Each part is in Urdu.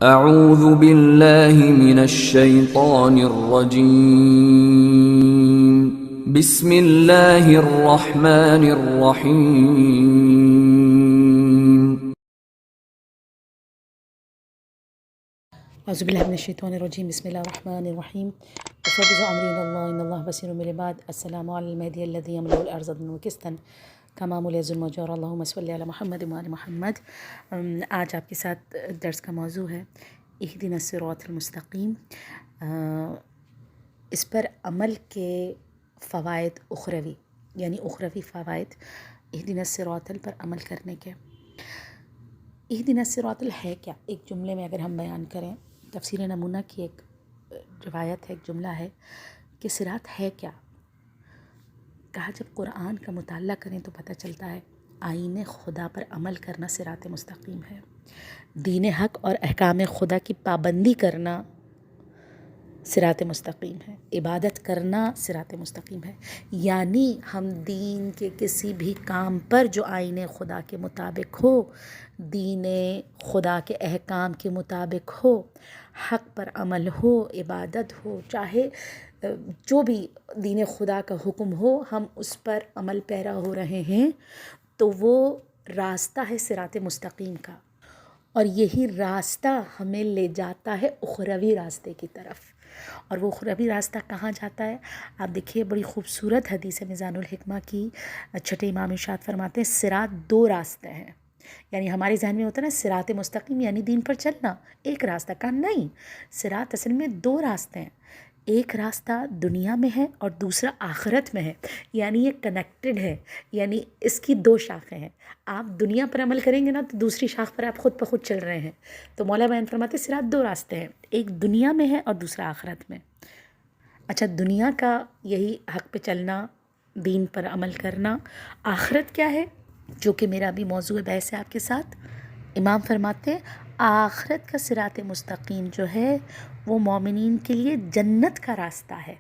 اعوذ باللہ من الشیطان الرجیم بسم اللہ الرحمن الرحیم اعوذ باللہ من الشیطان الرجیم بسم اللہ الرحمن الرحیم وفوض امری اللہ ان اللہ بصیر بالعباد السلام علی المہدی الذی یملأ الارض عدلا وقسطا کما ملء الظلم والجور اللہم صلی علی محمد وعلی محمد۔ آج آپ کے ساتھ درس کا موضوع ہے اہدنا الصراط المستقیم۔ اس پر عمل کے فوائد اخروی، یعنی اخروی فوائد اہدنا الصراط پر عمل کرنے کے۔ اہدنا الصراط ہے کیا؟ ایک جملے میں اگر ہم بیان کریں، تفسیر نمونہ کی ایک روایت ہے، ایک جملہ ہے کہ صراط ہے کیا؟ کہا جب قرآن کا مطالعہ کریں تو پتہ چلتا ہے آئین خدا پر عمل کرنا صراط مستقیم ہے، دین حق اور احکام خدا کی پابندی کرنا صراط مستقیم ہے، عبادت کرنا صراط مستقیم ہے۔ یعنی ہم دین کے کسی بھی کام پر جو آئین خدا کے مطابق ہو، دین خدا کے احکام کے مطابق ہو، حق پر عمل ہو، عبادت ہو، چاہے جو بھی دین خدا کا حکم ہو، ہم اس پر عمل پیرا ہو رہے ہیں تو وہ راستہ ہے صراط مستقیم کا، اور یہی راستہ ہمیں لے جاتا ہے اخروی راستے کی طرف۔ اور وہ اخروی راستہ کہاں جاتا ہے؟ آپ دیکھیے، بڑی خوبصورت حدیث میزان الحکمہ کی چھٹے امام ارشاد فرماتے ہیں صراط دو راستے ہیں۔ یعنی ہمارے ذہن میں ہوتا ہے نا صراط مستقیم یعنی دین پر چلنا، ایک راستہ کا نہیں، صراط اصل میں دو راستے ہیں، ایک راستہ دنیا میں ہے اور دوسرا آخرت میں ہے، یعنی یہ کنیکٹڈ ہے، یعنی اس کی دو شاخیں ہیں۔ آپ دنیا پر عمل کریں گے نا تو دوسری شاخ پر آپ خود بخود چل رہے ہیں۔ تو مولا بیان فرماتے ہیں صراط دو راستے ہیں، ایک دنیا میں ہے اور دوسرا آخرت میں۔ اچھا، دنیا کا یہی حق پہ چلنا، دین پر عمل کرنا، آخرت کیا ہے جو کہ میرا بھی موضوع بحث ہے آپ کے ساتھ؟ امام فرماتے ہیں آخرت کا صراط مستقیم جو ہے وہ مومنین کے لیے جنت کا راستہ ہے،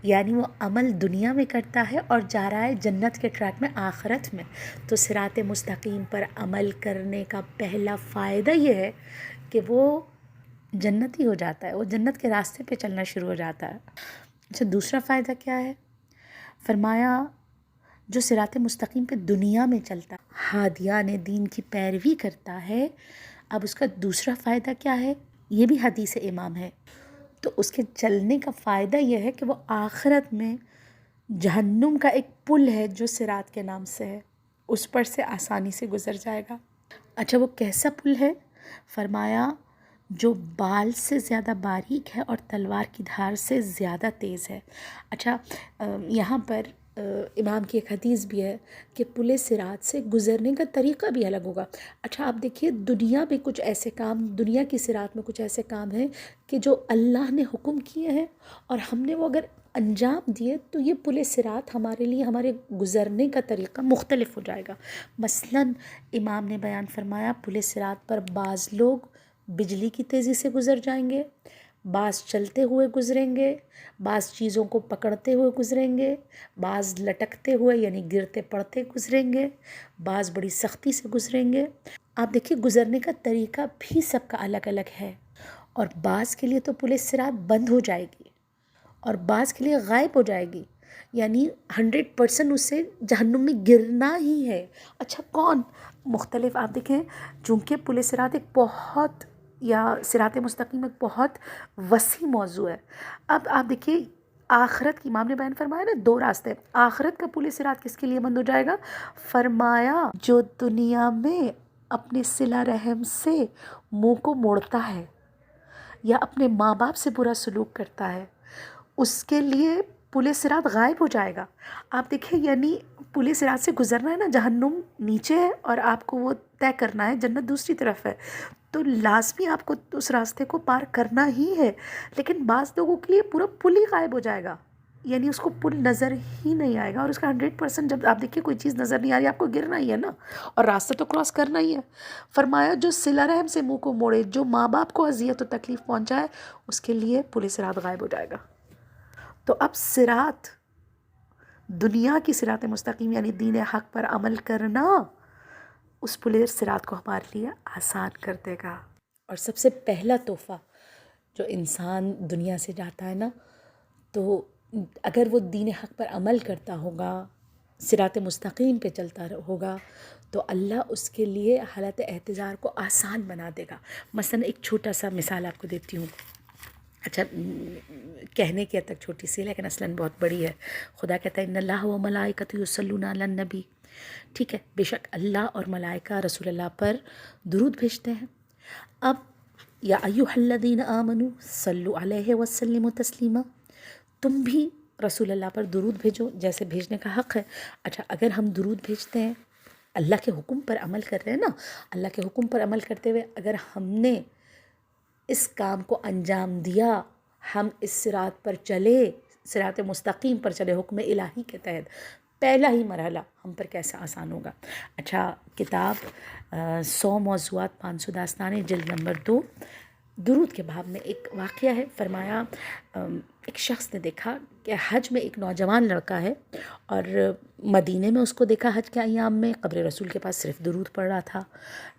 یعنی وہ عمل دنیا میں کرتا ہے اور جا رہا ہے جنت کے ٹریک میں آخرت میں۔ تو صراط مستقیم پر عمل کرنے کا پہلا فائدہ یہ ہے کہ وہ جنتی ہو جاتا ہے، وہ جنت کے راستے پہ چلنا شروع ہو جاتا ہے۔ اچھا، دوسرا فائدہ کیا ہے؟ فرمایا جو صراط مستقیم پہ دنیا میں چلتا ہے، ہادیان دین کی پیروی کرتا ہے، اب اس کا دوسرا فائدہ کیا ہے؟ یہ بھی حدیث امام ہے، تو اس کے چلنے کا فائدہ یہ ہے کہ وہ آخرت میں جہنم کا ایک پل ہے جو صراط کے نام سے ہے، اس پر سے آسانی سے گزر جائے گا۔ اچھا، وہ کیسا پل ہے؟ فرمایا جو بال سے زیادہ باریک ہے اور تلوار کی دھار سے زیادہ تیز ہے۔ اچھا، یہاں پر امام کی ایک حدیث بھی ہے کہ پل صراط سے گزرنے کا طریقہ بھی الگ ہوگا۔ اچھا، آپ دیکھیے دنیا میں کچھ ایسے کام، دنیا کی صراط میں کچھ ایسے کام ہیں کہ جو اللہ نے حکم کیے ہیں اور ہم نے وہ اگر انجام دیے تو یہ پل صراط ہمارے لیے، ہمارے گزرنے کا طریقہ مختلف ہو جائے گا۔ مثلاً امام نے بیان فرمایا پل صراط پر بعض لوگ بجلی کی تیزی سے گزر جائیں گے، بعض چلتے ہوئے گزریں گے، بعض چیزوں کو پکڑتے ہوئے گزریں گے، بعض لٹکتے ہوئے یعنی گرتے پڑتے گزریں گے، بعض بڑی سختی سے گزریں گے۔ آپ دیکھیے گزرنے کا طریقہ بھی سب کا الگ الگ ہے، اور بعض کے لیے تو پل صراط بند ہو جائے گی اور بعض کے لیے غائب ہو جائے گی، یعنی 100% اسے جہنم میں گرنا ہی ہے۔ اچھا، کون؟ مختلف، آپ دیکھیں چونکہ پل صراط ایک بہت، یا صراط مستقیم ایک بہت وسیع موضوع ہے۔ اب آپ دیکھیے آخرت کی، امام نے بیان فرمایا نا دو راستے، آخرت کا پل صراط کس کے لیے بند ہو جائے گا؟ فرمایا جو دنیا میں اپنے صلہ رحم سے منہ کو موڑتا ہے یا اپنے ماں باپ سے برا سلوک کرتا ہے، اس کے لیے پل صراط غائب ہو جائے گا۔ آپ دیکھیں یعنی پل صراط سے گزرنا ہے نا، جہنم نیچے ہے اور آپ کو وہ طے کرنا ہے جنت دوسری طرف ہے، تو لازمی آپ کو اس راستے کو پار کرنا ہی ہے، لیکن بعض لوگوں کے لیے پورا پل ہی غائب ہو جائے گا، یعنی اس کو پل نظر ہی نہیں آئے گا، اور اس کا 100% جب آپ دیکھیے کوئی چیز نظر نہیں آ رہی، آپ کو گرنا ہی ہے نا، اور راستہ تو کراس کرنا ہی ہے۔ فرمایا جو صلہ رحم سے منہ کو موڑے، جو ماں باپ کو اذیت و تکلیف پہنچائے، اس کے لیے پل صراط غائب ہو جائے گا۔ تو اب صراط، دنیا کی صراط مستقیم یعنی دین حق پر عمل کرنا، اس پل صراط کو ہمارے لیے آسان کر دے گا۔ اور سب سے پہلا تحفہ جو انسان دنیا سے جاتا ہے نا، تو اگر وہ دین حق پر عمل کرتا ہوگا، صراط مستقیم پہ چلتا ہوگا، تو اللہ اس کے لیے حالت احتضار کو آسان بنا دے گا۔ مثلا ایک چھوٹا سا مثال آپ کو دیتی ہوں، اچھا کہنے کی حد تک چھوٹی سی لیکن اصلاً بہت بڑی ہے۔ خدا کہتا ہے ان اللہ و ملائکتہ یصلون علی النبی، ٹھیک ہے، بے شک اللہ اور ملائکہ رسول اللہ پر درود بھیجتے ہیں۔ اب یا ایھا الذین آمنوا صلوا علیہ وسلموا تسلیما، تم بھی رسول اللہ پر درود بھیجو جیسے بھیجنے کا حق ہے۔ اچھا اگر ہم درود بھیجتے ہیں، اللہ کے حکم پر عمل کر رہے ہیں نا، اللہ کے حکم پر عمل کرتے ہوئے اگر ہم نے اس کام کو انجام دیا، ہم اس صراط پر چلے، صراط مستقیم پر چلے حکم الہی کے تحت، پہلا ہی مرحلہ ہم پر کیسا آسان ہوگا۔ اچھا کتاب 100 موضوعات 500 داستانیں جلد نمبر 2 درود کے باب میں ایک واقعہ ہے۔ فرمایا ایک شخص نے دیکھا کہ حج میں ایک نوجوان لڑکا ہے، اور مدینے میں اس کو دیکھا حج کے ایام میں قبر رسول کے پاس صرف درود پڑھ رہا تھا۔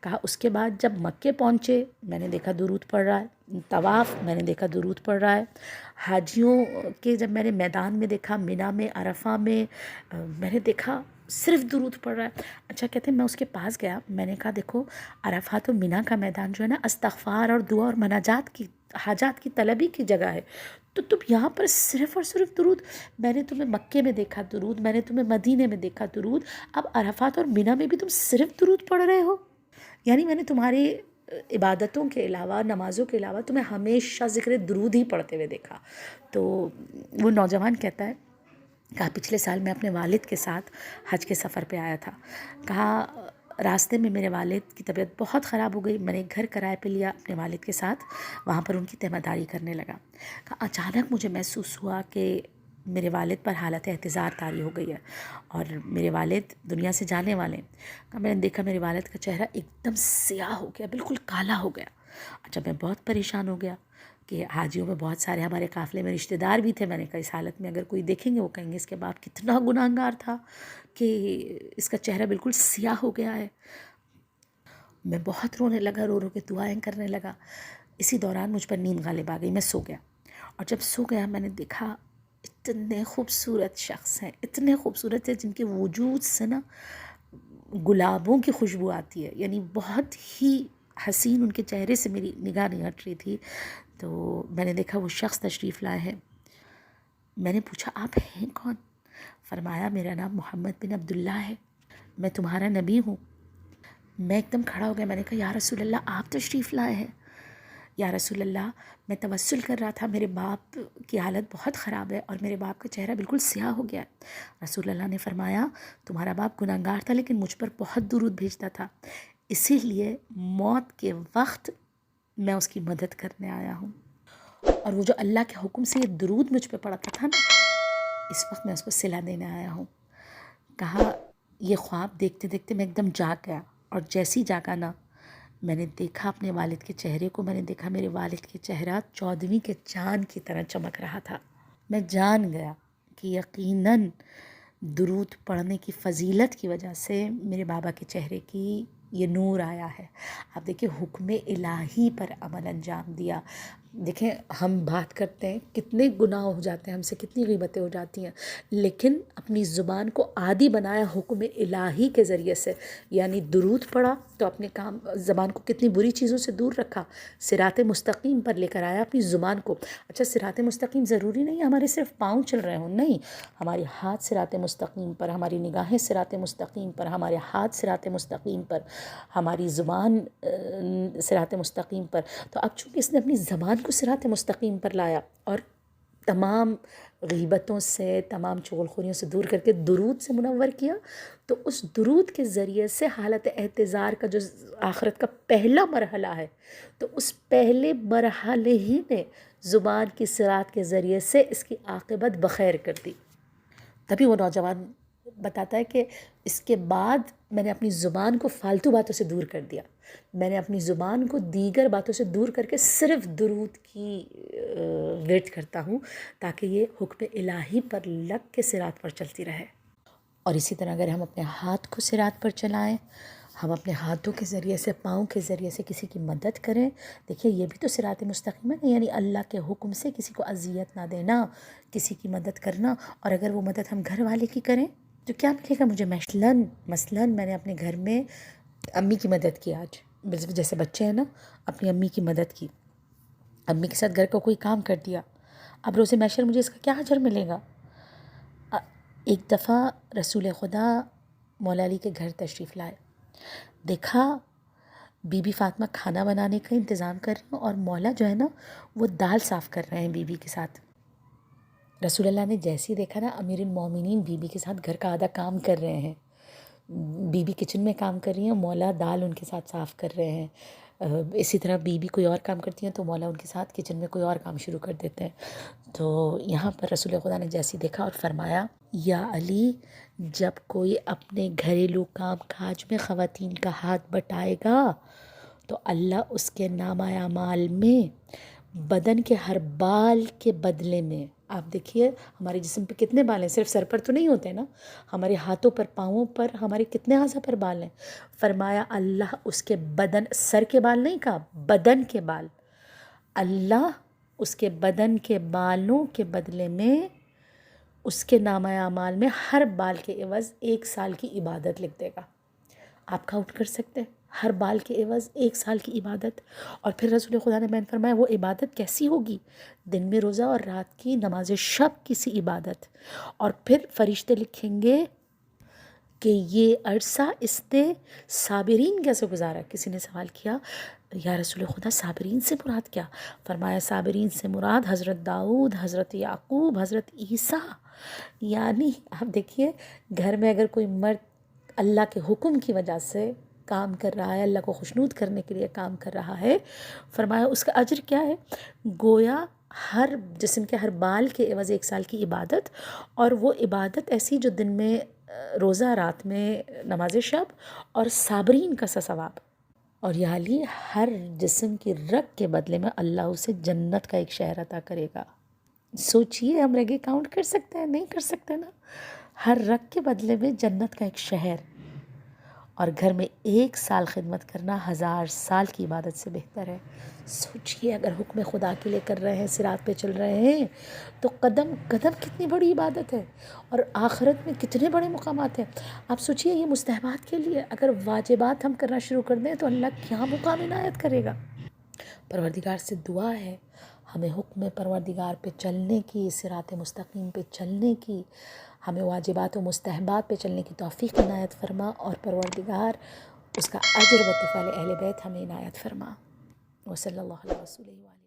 کہا اس کے بعد جب مکے پہنچے میں نے دیکھا درود پڑھ رہا ہے، طواف میں نے دیکھا درود پڑھ رہا ہے، حاجیوں کے جب میں نے میدان میں دیکھا، مینا میں، عرفہ میں، میں نے دیکھا صرف درود پڑھ رہا ہے۔ اچھا کہتے ہیں میں اس کے پاس گیا، میں نے کہا دیکھو عرفات و مینا کا میدان جو ہے نا استغفار اور دعا اور مناجات کی، حاجات کی طلبی کی جگہ ہے، تو تم یہاں پر صرف اور صرف درود، میں نے تمہیں مکے میں دیکھا درود، میں نے تمہیں مدینے میں دیکھا درود، اب عرفات اور مینا میں بھی تم صرف درود پڑھ رہے ہو؟ یعنی میں نے تمہاری عبادتوں کے علاوہ، نمازوں کے علاوہ تمہیں ہمیشہ ذکر درود ہی پڑھتے ہوئے دیکھا۔ تو وہ نوجوان کہتا ہے، کہا پچھلے سال میں اپنے والد کے ساتھ حج کے سفر پہ آیا تھا، کہا راستے میں میرے والد کی طبیعت بہت خراب ہو گئی، میں نے ایک گھر کرائے پہ لیا اپنے والد کے ساتھ، وہاں پر ان کی تیمارداری کرنے لگا۔ کہا اچانک مجھے محسوس ہوا کہ میرے والد پر حالت احتضار طاری ہو گئی ہے اور میرے والد دنیا سے جانے والے ہیں۔ کہا میں نے دیکھا میرے والد کا چہرہ ایک دم سیاہ ہو گیا، بالکل کالا ہو گیا۔ اچھا میں بہت پریشان ہو گیا کہ حاجیوں میں بہت سارے ہمارے قافلے میں رشتہ دار بھی تھے، میں نے کہا اس حالت میں اگر کوئی دیکھیں گے وہ کہیں گے اس کے باپ کتنا گناہگار تھا کہ اس کا چہرہ بالکل سیاہ ہو گیا ہے۔ میں بہت رونے لگا، رو رو کے دعائیں کرنے لگا۔ اسی دوران مجھ پر نیند غالب آ گئی، میں سو گیا، اور جب سو گیا میں نے دیکھا اتنے خوبصورت شخص ہیں، اتنے خوبصورت ہیں جن کے وجود سے نا گلابوں کی خوشبو آتی ہے، یعنی بہت ہی حسین ان کے چہرے سے میری نگاہ نہیں ہٹ رہی تھی۔ تو میں نے دیکھا وہ شخص تشریف لائے ہیں، میں نے پوچھا آپ ہیں کون؟ فرمایا میرا نام محمد بن عبداللہ ہے، میں تمہارا نبی ہوں۔ میں ایک دم کھڑا ہو گیا، میں نے کہا یا رسول اللہ آپ تشریف لائے ہیں؟ یا رسول اللہ میں توسل کر رہا تھا، میرے باپ کی حالت بہت خراب ہے اور میرے باپ کا چہرہ بالکل سیاہ ہو گیا ہے۔ رسول اللہ نے فرمایا تمہارا باپ گناہگار تھا لیکن مجھ پر بہت درود بھیجتا تھا، اسی لیے موت کے وقت میں اس کی مدد کرنے آیا ہوں، اور وہ جو اللہ کے حکم سے یہ درود مجھ پہ پڑتا تھا نا، اس وقت میں اس کو صلہ دینے آیا ہوں۔ کہا یہ خواب دیکھتے دیکھتے میں ایک دم جاگ گیا، اور جیسی جاگا نا میں نے دیکھا اپنے والد کے چہرے کو، میں نے دیکھا میرے والد کے چہرہ 14ویں کے چاند کی طرح چمک رہا تھا۔ میں جان گیا کہ یقیناً درود پڑھنے کی فضیلت کی وجہ سے میرے بابا کے چہرے کی یہ نور آیا ہے۔ آپ دیکھیں حکم الہی پر عمل انجام دیا۔ دیکھیں ہم بات کرتے ہیں کتنے گناہ ہو جاتے ہیں ہم سے، کتنی غیبتیں ہو جاتی ہیں، لیکن اپنی زبان کو عادی بنایا حکم الہی کے ذریعے سے، یعنی درود پڑھا تو اپنے کام زبان کو کتنی بری چیزوں سے دور رکھا، صراط مستقیم پر لے کر آیا اپنی زبان کو۔ اچھا صراط مستقیم ضروری نہیں ہمارے صرف پاؤں چل رہے ہوں، نہیں، ہمارے ہاتھ صراط مستقیم پر، ہماری نگاہیں صراط مستقیم پر، ہمارے ہاتھ صراط مستقیم پر، ہماری زبان صراط مستقیم پر۔ تو اب چونکہ اس نے اپنی زبان کو صراط مستقیم پر لایا اور تمام غیبتوں سے، تمام چغل خوریوں سے دور کر کے درود سے منور کیا، تو اس درود کے ذریعے سے حالت احتضار کا جو آخرت کا پہلا مرحلہ ہے، تو اس پہلے مرحلے ہی نے زبان کی صراط کے ذریعے سے اس کی عاقبت بخیر کر دی۔ تبھی وہ نوجوان بتاتا ہے کہ اس کے بعد میں نے اپنی زبان کو فالتو باتوں سے دور کر دیا، میں نے اپنی زبان کو دیگر باتوں سے دور کر کے صرف درود کی ویٹ کرتا ہوں تاکہ یہ حکم الہی پر لگ کے صراط پر چلتی رہے۔ اور اسی طرح اگر ہم اپنے ہاتھ کو صراط پر چلائیں، ہم اپنے ہاتھوں کے ذریعے سے، پاؤں کے ذریعے سے کسی کی مدد کریں. دیکھیے یہ بھی تو صراط مستقیم ہے، یعنی اللہ کے حکم سے کسی کو اذیت نہ دینا، کسی کی مدد کرنا. اور اگر وہ مدد ہم گھر والے کی کریں تو کیا ملے گا مجھے؟ مثلاً میں نے اپنے گھر میں امی کی مدد کی، آج جیسے بچے ہیں نا، اپنی امی کی مدد کی، امی کے ساتھ گھر کا کوئی کام کر دیا. اب روز محشر مجھے اس کا کیا اجر ملے گا؟ ایک دفعہ رسول خدا مولا علی کے گھر تشریف لائے، دیکھا بی بی فاطمہ کھانا بنانے کا انتظام کر رہی ہوں اور مولا جو ہے نا وہ دال صاف کر رہے ہیں بی بی کے ساتھ. رسول اللہ نے جیسے ہی دیکھا نا امیر المومنین بی بی کے ساتھ گھر کا آدھا کام کر رہے ہیں، بی بی کچن میں کام کر رہی ہیں، مولا دال ان کے ساتھ صاف کر رہے ہیں. اسی طرح بی بی کوئی اور کام کرتی ہیں تو مولا ان کے ساتھ کچن میں کوئی اور کام شروع کر دیتے ہیں. تو یہاں پر رسول خدا نے جیسے دیکھا اور فرمایا، یا علی، جب کوئی اپنے گھریلو کام کاج میں خواتین کا ہاتھ بٹائے گا تو اللہ اس کے نامہ اعمال میں بدن کے ہر بال کے بدلے میں، آپ دیکھیے ہمارے جسم پہ کتنے بال ہیں، صرف سر پر تو نہیں ہوتے نا، ہمارے ہاتھوں پر، پاؤں پر، ہمارے کتنے اعضاء پر بال ہیں. فرمایا اللہ اس کے بدن، سر کے بال نہیں کہا، بدن کے بال، اللہ اس کے بدن کے بالوں کے بدلے میں اس کے نامہ اعمال میں ہر بال کے عوض 1 سال کی عبادت لکھ دے گا. آپ کاؤنٹ کر سکتے ہیں، ہر بال کے عوض 1 سال کی عبادت. اور پھر رسول خدا نے بیان فرمایا وہ عبادت کیسی ہوگی؟ دن میں روزہ اور رات کی نماز شب کی سی عبادت. اور پھر فرشتے لکھیں گے کہ یہ عرصہ اس نے صابرین کیسے گزارا. کسی نے سوال کیا یا رسول خدا صابرین سے مراد کیا؟ فرمایا صابرین سے مراد حضرت داؤد، حضرت یعقوب، حضرت عیسیٰ. یعنی آپ دیکھیے گھر میں اگر کوئی مرد اللہ کے حکم کی وجہ سے کام کر رہا ہے، اللہ کو خوشنود کرنے کے لیے کام کر رہا ہے، فرمایا اس کا اجر کیا ہے؟ گویا ہر جسم کے ہر بال کے عوض 1 سال کی عبادت. اور وہ عبادت ایسی جو دن میں روزہ، رات میں نماز شب، اور صابرین کا سا ثواب. اور یہ علی ہر جسم کی رگ کے بدلے میں اللہ اسے جنت کا ایک شہر عطا کرے گا. سوچئے ہم رگیں کاؤنٹ کر سکتے ہیں؟ نہیں کر سکتے نا. ہر رگ کے بدلے میں جنت کا ایک شہر. اور گھر میں 1 سال خدمت کرنا 1000 سال کی عبادت سے بہتر ہے. سوچئے اگر حکم خدا کے لیے کر رہے ہیں، صراط پہ چل رہے ہیں، تو قدم قدم کتنی بڑی عبادت ہے اور آخرت میں کتنے بڑے مقامات ہیں. آپ سوچئے یہ مستحبات کے لیے، اگر واجبات ہم کرنا شروع کر دیں تو اللہ کیا مقام عنایت کرے گا. پروردگار سے دعا ہے ہمیں حکم پروردگار پہ چلنے کی، صراط مستقیم پہ چلنے کی، ہمیں واجبات و مستحبات پہ چلنے کی توفیق عنایت فرما، اور پروردگار اس کا اجر و طفال اہل بیت ہمیں عنایت فرما. وصلی اللہ علیہ وسلم.